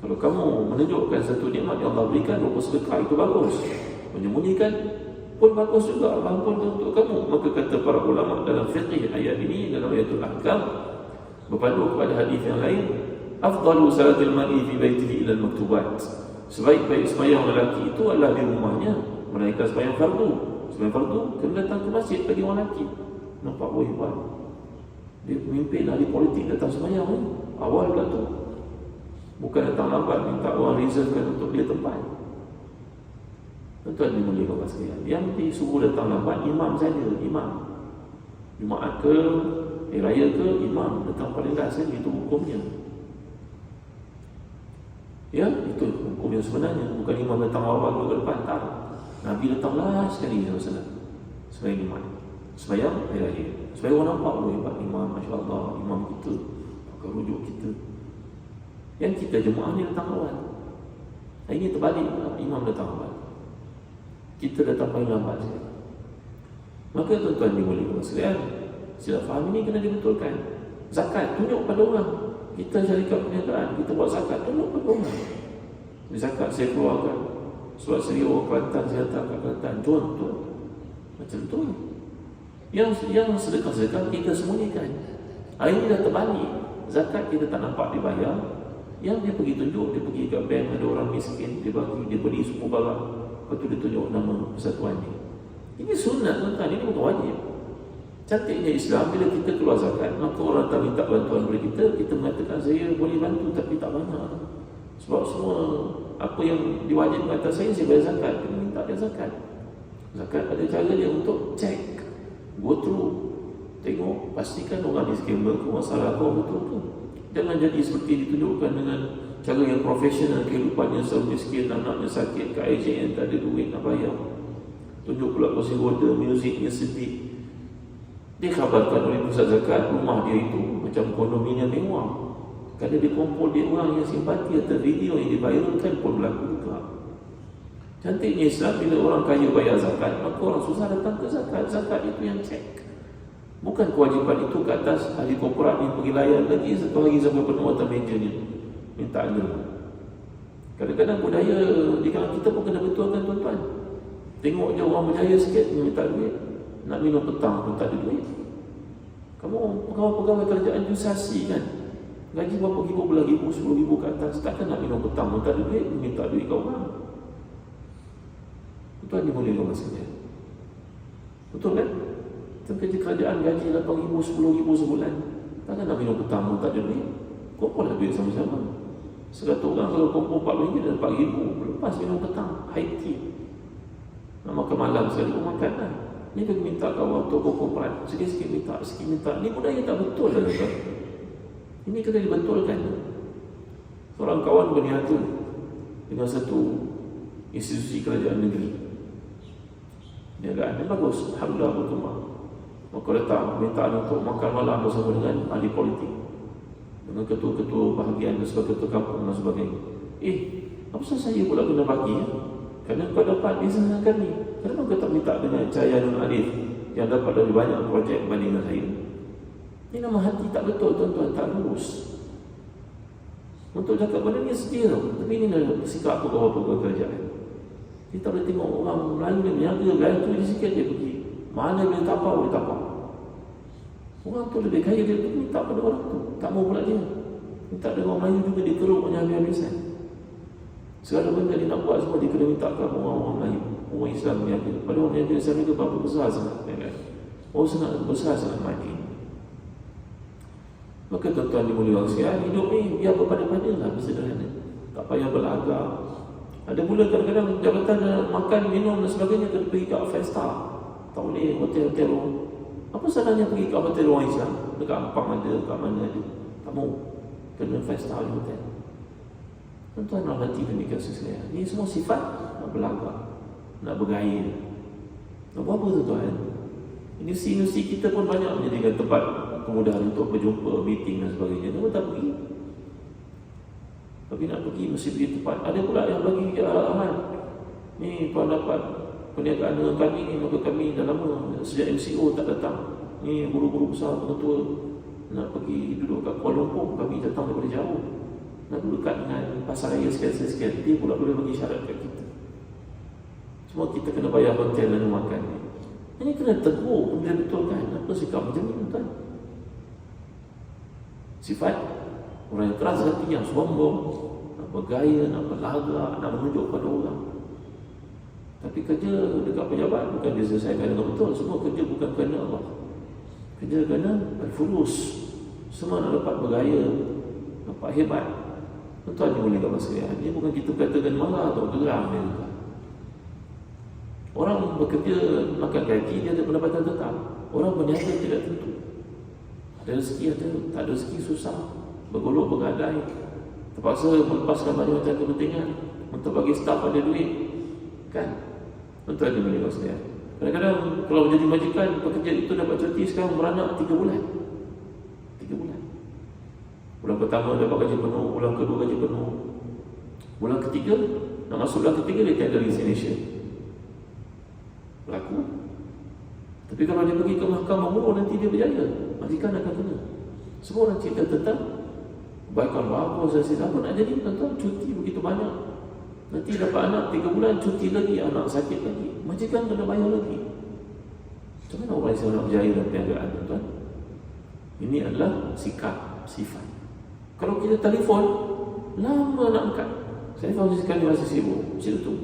Speaker 1: Kalau kamu menunjukkan satu nikmat yang Allah berikan, rupa sedekah itu bagus. Menyembunyikan pun bagus juga, Allah pun untuk kamu. Maka kata para ulama dalam fiqh ayat ini, dalam ayatul ahkam, berpandu kepada hadis yang lain, afdalu salatil mar'i fi baitihi ila al-maktubat. Sebaik-baik sembahyang lelaki itu adalah di rumahnya, melainkan sembahyang fardu. Sembahyang fardu kena datang ke masjid bagi orang lelaki. Nampak hebat. Dia pemimpin ahli politik datang sembahyang ni. Awal pula tu. Bukan datang lambat, minta orang reservekan untuk dia tempat. Tuan-tuan dimuliakan Allah sekalian. Yang disuruh datang lambat imam saja, imam. Jumaat ke, raya ke, imam datang paling last saja, itu hukumnya. Ya, itu hukum yang sebenarnya. Bukan imam datang awal ke depan, tak. Nabi datang last sekali sebagai imam. Sembahyang hari raya, supaya orang nampak, oh hebat imam, Masya Allah, imam kita pakai rujuk kita. Yang kita jemaah ni datang awal. Hari ni terbalik, imam datang awal, kita datang paling lambat sekali. Maka tuan-tuan dimulakan sekalian, sila faham ini kena dibetulkan. Zakat, tunjuk pada orang. Kita syarikat perniagaan, kita buat zakat, tunjuk pada orang. Zakat saya keluarkan, surat serius Kelantan, saya hantar kat Kelantan, contoh. Macam tu. Yang sedekah-sedekah kita sembunyikan. Hari ini dah terbalik. Zakat kita tak nampak dibayar. Yang dia pergi tunjuk, dia pergi kat bank, ada orang miskin, dia bagi, dia beli semua barang. Lepas tu dia tunjuk nama persatuan ni. Ini sunat tuan-tuan, ini bukan wajib. Cantiknya Islam, bila kita keluar zakat, maka orang tak minta bantuan dari kita mengatakan saya boleh bantu tapi tak banyak. Sebab semua apa yang diwajibkan atas saya bayar zakat, kena minta dia zakat. Zakat ada cara dia untuk check, go through, tengok, pastikan orang ni scammer ke, masalah kau betul-betul. Jangan jadi seperti ditunjukkan dengan cara yang profesional, kehidupannya selalu miskin, anaknya sakit, kat AJN tak ada duit nak bayar. Tunjuk pula kursi roda, muziknya sedih. Dia khabarkan oleh pusat zakat, rumah dia itu macam kondominium mewah. Kalau dia kumpul dia orang yang simpati atau video yang diviralkan pun berlaku juga. Cantiknya Islam, bila orang kaya bayar zakat, maka orang susah datang ke zakat. Zakat itu yang cek. Bukan kewajipan itu ke atas ahli korporat yang pergi layan lagi satu hari sampai penuh atas meja ni minta ilmu. Kadang-kadang budaya di kalangan kita pun kena betulkan tuan-tuan. Tengok je orang berjaya sikit minta duit, nak minum petang pun tak ada duit. Kamu pegawai-pegawai kerajaan jusasi kan, gaji berapa ribu, belah ribu, 10 ribu ke atas, takkan nak minum petang pun tak ada duit, minta duit kau orang. Tuan dimuliakan maksudnya. Betul kan? Kerja kerajaan gaji 8 ribu, 10 ribu sebulan, takkan nak minum petang pun tak ada duit. Kumpul lah duit sama-sama. 100 orang kalau kumpul 4 ringgit dan 4 ribu, lepas minum petang, high tea. Nak makan malam sekali pun makan lah. Ni dia minta kawan toko korporat, sikit-sikit minta, sikit minta. Ni budaya tak betul lah tuan. Ini kena dibetulkan. Seorang kawan berniaga dengan satu institusi kerajaan negeri. Niagaan yang bagus, alhamdulillah berkembang. Maka datang permintaan untuk makan malam bersama dengan ahli politik, dengan ketua-ketua bahagian dan ketua kampung dan sebagainya. Apa saya pula kena bagi ya? Kerana kau dapat bisnes dengan kami, kenapa kau tak minta dengan Cahaya Nur Alif yang dapat dari banyak projek berbanding dengan saya? Ini nama hati tak betul tuan-tuan, tak lurus. Untuk cakap benda ni sedia tau, tapi ini adalah sikap pegawai-pegawai kerajaan. Kita boleh tengok orang Melayu ni berniaga, gaya tu dia sikit dia pergi. Mana boleh tapau, boleh tapau. Orang tu lebih kaya, dia tu minta pada orang tu, tak mau pula dia. Minta dengan orang Melayu juga, dia keruk punya habis-habisan. Segala benda dia nak buat semua dia kena minta ke orang-orang Melayu, orang Islam berniaga. Pada orang berniaga Islam itu berapa besar sangat kan? Oh sangat besar sangat makin. Maka tuan-tuan dimuliakan sekalian, hidup ni biar berpada-pada lah, bersederhana. Tak payah berlagak. Ada pula kadang-kadang jabatan makan, minum dan sebagainya kena pergi ke Festa. Tak boleh hotel-hotel orang. Apa salahnya pergi ke hotel orang Islam? Dekat Ampang ada, dekat mana ada. Tak mau. Kena Festa di hotel. Tuan-tuan nak hati demikian sekalian. Ini semua sifat nak berlagak, nak bergaya. Nak buat apa tuan-tuan? Universiti kita pun banyak menjadikan tempat kemudahan untuk berjumpa, meeting dan sebagainya. Kenapa tak pergi? Tapi nak pergi mesti pergi tempat. Ada pula yang bagi arahan. Ni tuan dapat perniagaan dengan kami ni, maka kami dah lama sejak MCO tak datang. Ni guru-guru besar, pengetua nak pergi duduk kat Kuala Lumpur, kami datang daripada jauh. Nak duduk dekat dengan pasar raya sekian-sekian, dia pula boleh bagi syarat kat kita. Semua kita kena bayar hotel dan makan ni. Ini kena tegur, kena betulkan. Apa sikap macam ni tuan? Sifat orang yang keras hati, yang sombong, nak bergaya, nak berlagak, nak menunjuk pada orang. Tapi kerja dekat pejabat bukan diselesaikan dengan betul. Semua kerja bukan kerana Allah, kerja kerana al-fulus. Semua nak dapat bergaya, nampak hebat. Tuan-tuan ni boleh tak masalah. Ini bukan kita katakan marah atau geram dia bukan. Orang bekerja makan gaji, dia ada pendapatan tetap. Orang berniaga tidak tentu. Ada rezeki ada, tak ada rezeki susah. Bergolok bergadai, terpaksa melepaskan banyak macam kepentingan untuk bagi staf ada duit. Kan? Tuan-tuan ni boleh masalah. Kadang-kadang kalau menjadi majikan, pekerja itu dapat cuti sekarang beranak 3 bulan. 3 bulan. Bulan pertama dapat gaji penuh, bulan kedua gaji penuh. Bulan ketiga, nak masuk bulan ketiga dia tiada resignation. Berlaku. Tapi kalau dia pergi ke mahkamah umum, nanti dia berjaya. Majikan akan kena. Semua orang cerita tentang kebaikan bagus dan siapa nak jadi tuan-tuan, cuti begitu banyak. Nanti dapat anak 3 bulan, cuti lagi, anak sakit lagi, majikan kena bayar lagi. Macam mana orang Islam nak berjaya dalam perniagaan, tuan-tuan? Ini adalah sikap, sifat. Kalau kita telefon, lama nak angkat. Saya faham sekali masih sibuk, macam tu.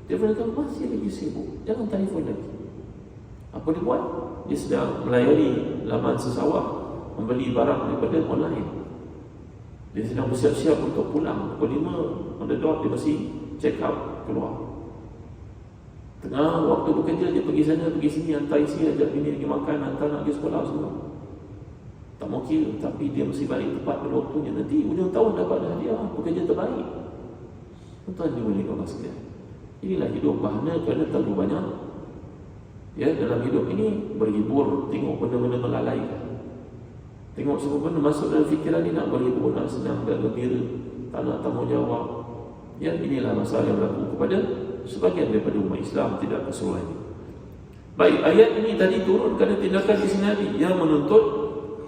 Speaker 1: Telefon kan masih lagi sibuk, jangan telefon lagi. Apa dia buat? Dia sedang melayari laman sesawah, membeli barang daripada online. Dia sedang bersiap-siap untuk pulang. Pukul 5 on the dot dia mesti check out, keluar. Tengah waktu bekerja dia pergi sana, pergi sini, hantar isi, ajak bini pergi makan, hantar nak pergi sekolah semua. Tak mau kira, tapi dia mesti balik tepat pada waktunya. Nanti ujung tahun dapat hadiah pekerja terbaik. Tuan-tuan dimulakan sekalian. Inilah hidup bahana kerana terlalu banyak. Ya, dalam hidup ini berhibur, tengok benda-benda melalaikan. Tengok semua benda masuk dalam fikiran ni, nak berhibur, nak senang dan gembira, tak nak tanggungjawab. Ya, inilah masalah yang berlaku kepada sebagian daripada umat Islam, tidak keseluruhannya. Baik, ayat ini tadi turun kerana tindakan isteri Nabi yang menuntut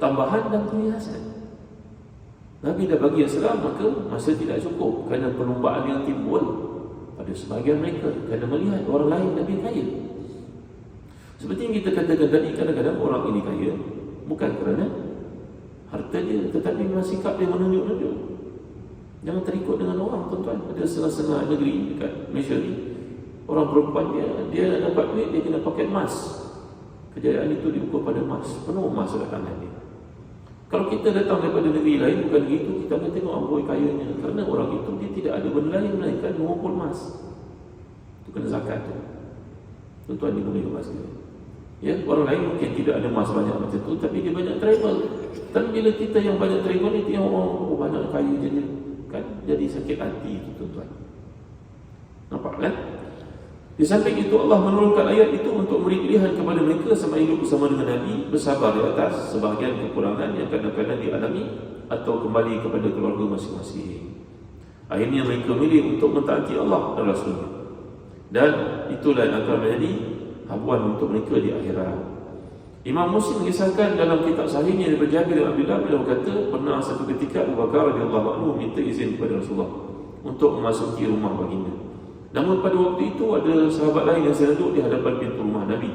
Speaker 1: tambahan dan perhiasan. Nabi dah bagi yang seram, maka masa tidak cukup kerana perlombaan yang timbul pada sebahagian mereka kerana melihat orang lain lebih kaya. Seperti yang kita katakan tadi, kadang-kadang orang ini kaya bukan kerana harta dia, tetapi memang sikap dia menunjuk-nunjuk. Jangan terikut dengan orang, tuan-tuan. Ada setengah-setengah negeri dekat Malaysia ni, orang perempuan dia nak dapat duit, dia kena pakai emas. Kejayaan itu diukur pada emas, penuh emas dekat tangan dia. Kalau kita datang daripada negeri lain, bukan begitu, kita akan tengok amboi kayanya. Kerana orang itu dia tidak ada benda lain melainkan mengumpul emas. Itu kena zakat tu. Tuan-tuan dimulai emas dia. Ya, orang lain mungkin tidak ada emas banyak macam tu, tapi dia banyak travel. Dan bila kita yang banyak travel ni, tengok orang banyak kaya je dia, kan? Jadi sakit hati itu, tuan-tuan. Nampak kan? Di samping itu Allah menurunkan ayat itu untuk memberi pilihan kepada mereka sama hidup bersama dengan Nabi, bersabar di atas sebahagian kekurangan yang kadang-kadang dialami atau kembali kepada keluarga masing-masing. Akhirnya mereka milih untuk mentaati Allah dan Rasulnya. Dan itulah yang akan menjadi habuan untuk mereka di akhirat. Imam Muslim mengisahkan dalam kitab sahihnya daripada Jabir bin Abdullah, beliau berkata, pernah satu ketika Abu Bakar radhiyallahu anhu minta izin kepada Rasulullah untuk memasuki rumah baginda. Namun pada waktu itu ada sahabat lain yang sedang duduk di hadapan pintu rumah Nabi.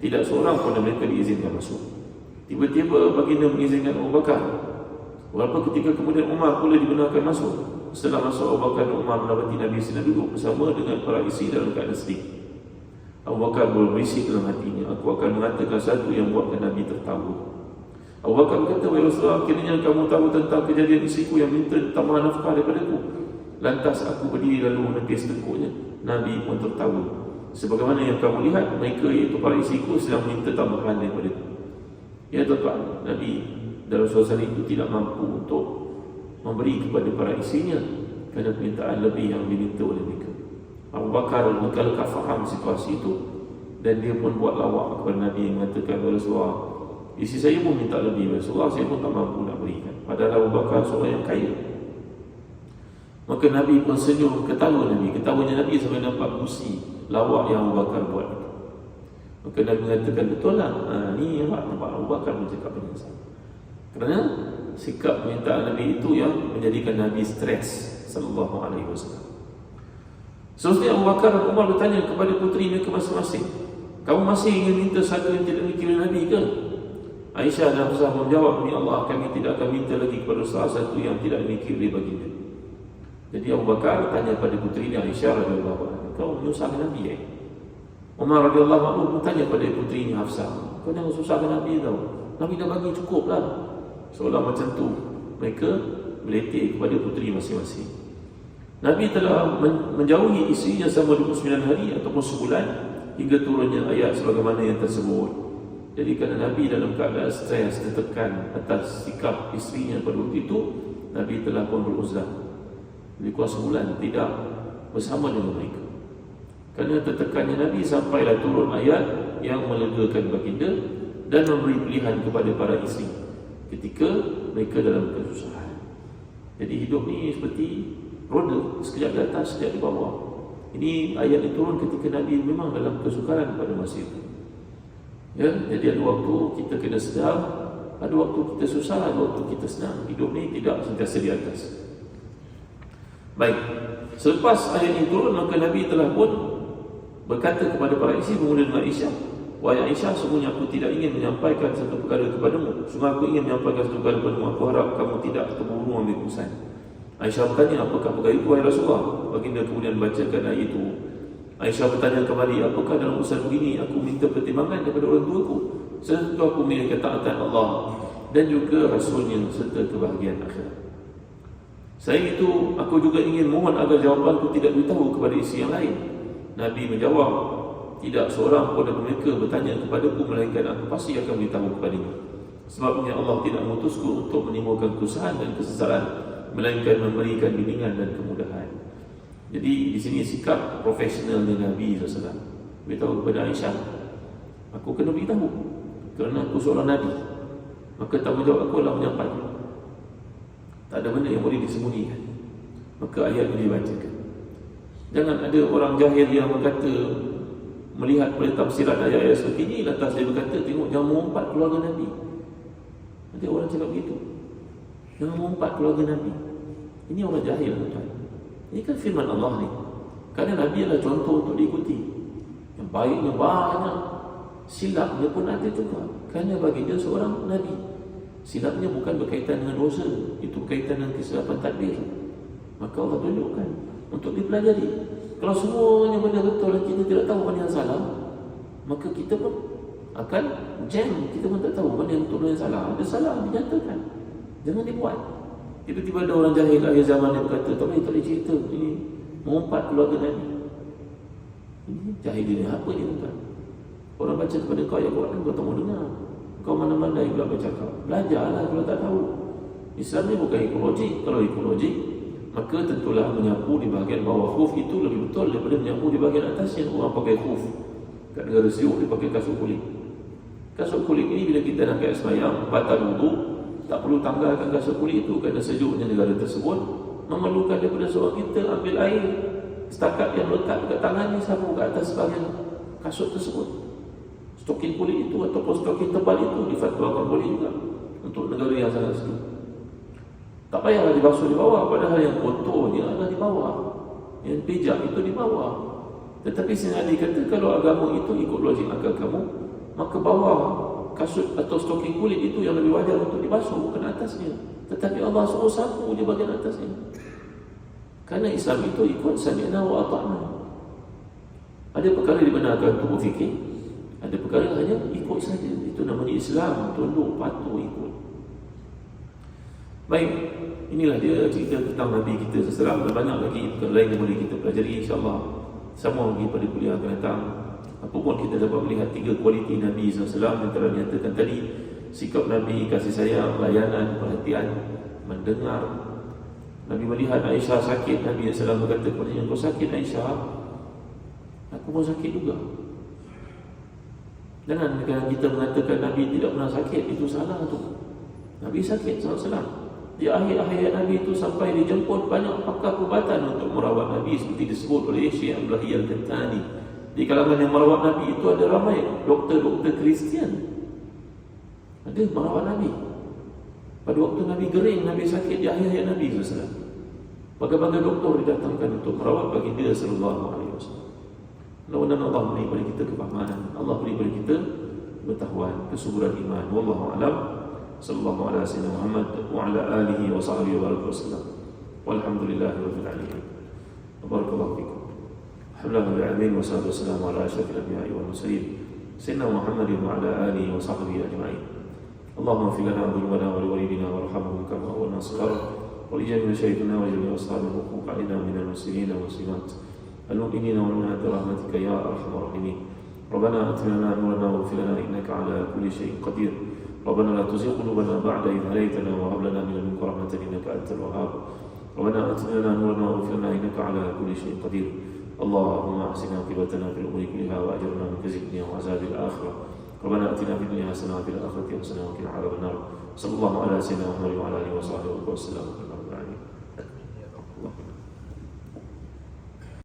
Speaker 1: Tidak seorang pun dari mereka diizinkan masuk. Tiba-tiba baginda mengizinkan Abu Bakar. Walaupun ketika kemudian Umar pula dibenarkan masuk. Setelah masuk, Abu Bakar dan Umar mendapati Nabi sedang duduk bersama dengan para isteri dalam keadaan sedih. Abu Bakar berbisik dalam hatinya, aku akan mengatakan satu yang buatkan Nabi tertawa. Abu Bakar berkata, wahai Rasulullah, akhirnya kamu tahu tentang kejadian isiku yang minta tambahan nafkah daripadaku. Lantas aku berdiri lalu menepis tekuknya. Nabi pun tertawa. Sebagaimana yang kamu lihat, mereka iaitu para isiku sedang minta tambahan daripadaku. Ya tuan-tuan, Nabi dalam suasana itu tidak mampu untuk memberi kepada para isinya kerana permintaan lebih yang diminta oleh mereka. Abu Bakar leka-leka faham situasi itu dan dia pun buat lawak kepada Nabi, mengatakan, Rasulullah, isi saya pun minta lebih, Rasulullah, saya pun tak mampu nak berikan. Padahal Abu Bakar seorang yang kaya. Maka Nabi pun senyum, ketawa Nabi. Ketawanya Nabi sampai nampak busi lawak yang Abu Bakar buat. Maka Nabi mengatakan, betul lah, ni nampak Abu Bakar bercakap dengan sama. Kerana sikap permintaan Nabi itu yang menjadikan Nabi stres sallallahu alaihi wasallam. Seterusnya Abu Bakar dan Umar bertanya kepada puteri mereka masing-masing, kamu masih ingin minta satu yang tidak dimiliki oleh Nabi ke? Aisyah dan Hafsah menjawab, demi Allah, kami tidak akan minta lagi kepada salah satu yang tidak dimiliki oleh baginda. Jadi Abu Bakar tanya pada puterinya Aisyah radhiyallahu anha, kau menyusahkan Nabi ya? Umar radhiyallahu anhu bertanya pada puterinya Hafsah, kau jangan susahkan Nabi tau. Nabi dah bagi cukup lah. Seolah macam tu mereka meletik kepada puteri masing-masing. Nabi telah menjauhi isterinya selama 29 hari ataupun sebulan hingga turunnya ayat sebagaimana yang tersebut. Jadi kerana Nabi dalam keadaan stres, tertekan atas sikap isterinya pada waktu itu, Nabi telah pun beruzlah lebih kurang sebulan tidak bersama dengan mereka. Kerana tertekannya Nabi sampailah turun ayat yang melegakan baginda dan memberi pilihan kepada para isteri ketika mereka dalam kesusahan. Jadi hidup ni seperti roda, sekejap di atas, sekejap di bawah. Ini ayat yang turun ketika Nabi memang dalam kesukaran pada masa itu. Ya, jadi ada waktu kita kena sedar, ada waktu kita susah, ada waktu kita senang. Hidup ni tidak sentiasa di atas. Baik, selepas ayat ini turun, maka Nabi telah pun berkata kepada para isteri bermula dengan Aisyah, "Wahai Aisyah, sesungguhnya aku tidak ingin menyampaikan satu perkara kepadamu. Sungguh aku ingin menyampaikan satu perkara kepadamu. Aku harap kamu tidak terburu ambil keputusan." Aisyah bertanya, "Apakah perkara itu, wahai Rasulullah?" Baginda kemudian bacakan ayat itu. Aisyah bertanya kembali, "Apakah dalam urusan begini aku minta pertimbangan daripada orang tuaku? Serta aku memilih ketaatan Allah dan juga Rasulnya serta kebahagiaan akhirat. Selain itu, aku juga ingin mohon agar jawapanku tidak beritahu kepada isteri yang lain." Nabi menjawab, "Tidak seorang pun dari mereka bertanya kepadaku, melainkan aku pasti akan beritahu kepadanya. Sebabnya Allah tidak mengutusku untuk menimbulkan kesusahan dan kesesaran, melainkan memberikan bimbingan dan kemudahan." Jadi di sini sikap profesionalnya Nabi SAW. Beritahu kepada Aisyah, aku kena beritahu kerana aku seorang Nabi, maka tanggungjawab aku adalah menyampaikan. Tak ada benda yang boleh disembunyikan. Maka ayat ini dibacakan. Jangan ada orang jahil yang berkata, melihat pada tafsiran ayat-ayat seperti ini, lantas dia berkata, tengok jangan mengumpat keluarga Nabi. Ada orang cakap begitu, jangan mengumpat keluarga Nabi. Ini orang jahil, tuan. Ini kan firman Allah ni. Kerana Nabi adalah contoh untuk diikuti. Yang baiknya banyak, silapnya pun ada juga. Kerana bagi dia seorang Nabi, silapnya bukan berkaitan dengan dosa, itu berkaitan dengan kesilapan tadbir. Maka Allah tunjukkan untuk dipelajari. Kalau semuanya benda betul dan kita tidak tahu mana yang salah, maka kita pun akan jam. Kita pun tak tahu mana yang betul dan yang salah. Ada salah, dinyatakan, jangan dibuat. Tiba-tiba ada orang jahil akhir zaman yang berkata, tak boleh cerita ini mengumpat keluarga Nabi. Ini jahil ini apa dia bukan? Orang baca kepada kau ayat Quran, kau tak mau dengar. Kau mana-mana yang pula bercakap. Belajarlah kalau tak tahu. Islam ni bukan ekologi. Kalau ekologi, maka tentulah menyapu di bahagian bawah khuf itu lebih betul daripada menyapu di bahagian atasnya. Orang pakai khuf. Kat negara Siuk dia pakai kasut kulit. Kasut kulit ini bila kita nak kat sembahyang, batal wudu, tak perlu tanggalkan kasut kulit itu kerana sejuknya negara tersebut memerlukan daripada seorang kita ambil air setakat yang letak dekat tangannya sapu ke atas bahagian kasut tersebut. Stokin kulit itu ataupun stokin tebal itu difatwakan boleh juga untuk negara yang sangat sejuk. Tak payahlah dibasuh di bawah, padahal yang kotornya adalah di bawah, yang pijak itu di bawah. Tetapi Nabi kata kalau agama itu ikut logik akal kamu, maka bawah kasut atau stoking kulit itu yang lebih wajar untuk dibasuh, bukan atasnya. Tetapi Allah suruh sapu di bahagian atasnya. Kerana Islam itu ikut sami'na wa ata'na. Ada perkara dibenarkan untuk berfikir, ada perkara hanya ikut saja. Itu namanya Islam, tunduk, patuh, ikut. Baik, inilah dia cerita tentang Nabi kita seserah. Dan banyak lagi perkara lain yang boleh kita pelajari, insyaAllah sama lagi pada kuliah akan datang. Apapun kita dapat melihat 3 kualiti Nabi SAW yang telah dinyatakan tadi. Sikap Nabi, kasih sayang, layanan, perhatian, mendengar. Nabi melihat Aisyah sakit, Nabi SAW berkata kepadanya, kau sakit Aisyah? Aku pun sakit juga. Jangan kita mengatakan Nabi tidak pernah sakit, itu salah tu. Nabi sakit SAW. Di akhir-akhir Nabi itu sampai dijemput banyak pakar perubatan untuk merawat Nabi, seperti disebut oleh Syekh Abdullah Al-Kantani. Di kalangan yang merawat Nabi itu ada ramai doktor-doktor Kristian. Ada merawat Nabi. Pada waktu Nabi gering, Nabi sakit di akhir-akhir Nabi SAW. Bagaimana doktor didatangkan untuk merawat baginda sallallahu alaihi wasallam. Mudah-mudahan Allah beri kepada kita kefahaman, Allah beri kepada kita pengetahuan, kesuburan iman. Wallahu a'lam. Sallallahu alaihi wasallam Muhammad wa ala alihi wa sahbihi wa sallam. Walhamdulillahirabbil alamin. Barakallahu fikum. Alhamdulillah alamin wa salatu wassalamu ala asyrafil anbiya'i wal mursalin sayyidina Muhammadin wa ala alihi wa sahbihi ajma'in. Allahumma ighfir lana dhunubana wa liwalidina warhamhum kama awwalna saghara wa li jami'i masyayikhina wa jami'i ashabil huquq alaina minal muslimin wal muslimat al-mu'minina wal mu'minat rahmatika ya arhamar rahimin. Rabbana atina nurana waghfir lana innaka ala kulli syai'in qadir. Rabbana la tuzigh qulubana ba'da idh hadaytana wa hab lana min ladunka rahmatan innaka antal wahhab. Rabbana atina nurana waghfir lana innaka ala kulli syai'in qadir. اللهم أحسن عاقبتنا في الأمور كلها وأجرنا من خزي الدنيا وعذاب الآخرة. ربنا آتنا في الدنيا حسنة وفي الآخرة حسنة وقنا عذاب النار. صلى الله على سيدنا محمد وعلى آله وصحبه وسلم.